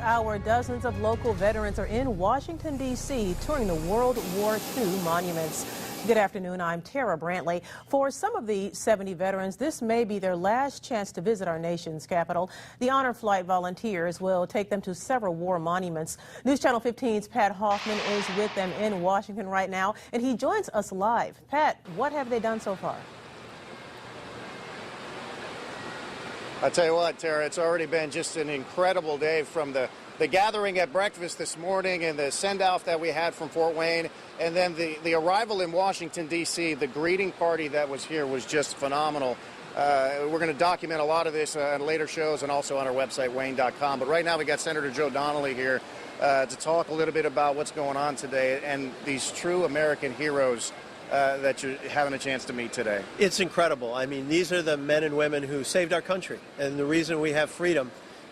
hour, dozens of local veterans are in Washington, D.C., touring the World War II monuments. Good afternoon, I'm Tara Brantley. For some of the 70 veterans, this may be their last chance to visit our nation's capital. The Honor Flight volunteers will take them to several war monuments. News Channel 15's Pat Hoffman is with them in Washington right now, and he joins us live. Pat, what have they done so far? I'll tell you what, Tara, it's already been just an incredible day, from the gathering at breakfast this morning and the send-off that we had from Fort Wayne, and then the arrival in Washington, D.C., the greeting party that was here was just phenomenal. We're going to document a lot of this on later shows and also on our website, wayne.com. But right now we got Senator Joe Donnelly here to talk a little bit about what's going on today and these true American heroes that you're having a chance to meet today. It's incredible. I mean, these are the men and women who saved our country, and the reason we have freedom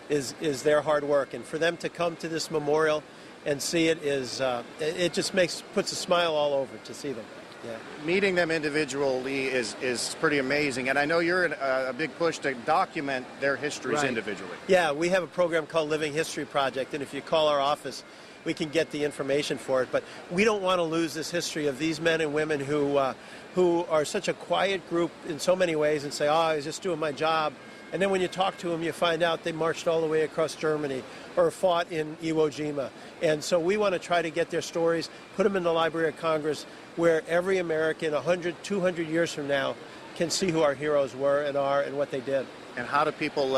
is their hard work. And for them to come to this memorial and see it it just puts a smile all over to see them. Yeah. Meeting them individually is pretty amazing, and I know you're in a big push to document their histories individually. Yeah, we have a program called Living History Project, and if you call our office, we can get the information for it. But we don't want to lose this history of these men and women who are such a quiet group in so many ways and say, oh, I was just doing my job. And then when you talk to them, you find out they marched all the way across Germany or fought in Iwo Jima. And so we want to try to get their stories, put them in the Library of Congress, where every American 100, 200 years from now can see who our heroes were and are and what they did. And how do people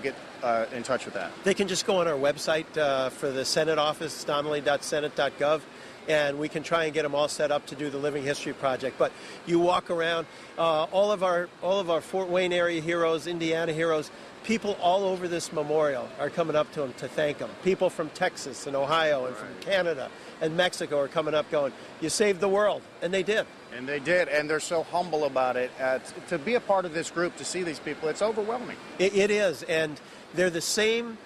get in touch with that? They can just go on our website for the Senate office, donnelly.senate.gov, and we can try and get them all set up to do the Living History Project. But you walk around, all of our Fort Wayne area heroes, Indiana heroes, people all over this memorial are coming up to them to thank them. People from Texas and Ohio and from Canada and Mexico are coming up going, you saved the world, and they did. And they did, and they're so humble about it. To be a part of this group, to see these people, it's overwhelming. It is, and they're the same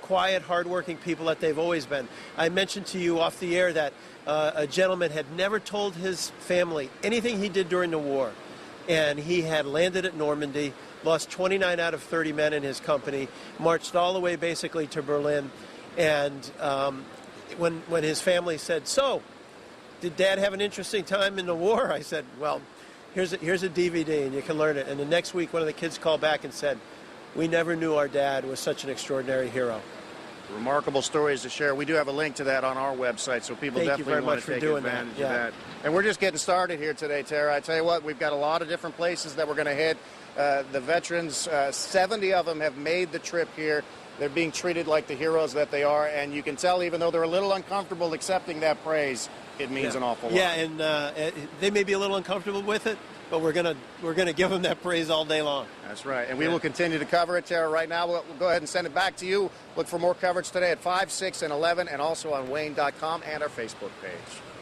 quiet, hardworking people that they've always been. I mentioned to you off the air that a gentleman had never told his family anything he did during the war, and he had landed at Normandy, lost 29 out of 30 men in his company, marched all the way basically to Berlin, and when his family said, so, did Dad have an interesting time in the war? I said, well, here's a DVD and you can learn it. And the next week one of the kids called back and said, we never knew our dad was such an extraordinary hero. Remarkable stories to share. We do have a link to that on our website, so people definitely want to take advantage of that. And we're just getting started here today, Tara. I tell you what, we've got a lot of different places that we're going to hit. The veterans, 70 of them have made the trip here. They're being treated like the heroes that they are, and you can tell, even though they're a little uncomfortable accepting that praise, it means an awful lot. Yeah, and they may be a little uncomfortable with it, but we're gonna give them that praise all day long. That's right, and we will continue to cover it, Tara. Right now, we'll go ahead and send it back to you. Look for more coverage today at 5, 6, and 11, and also on wayne.com and our Facebook page.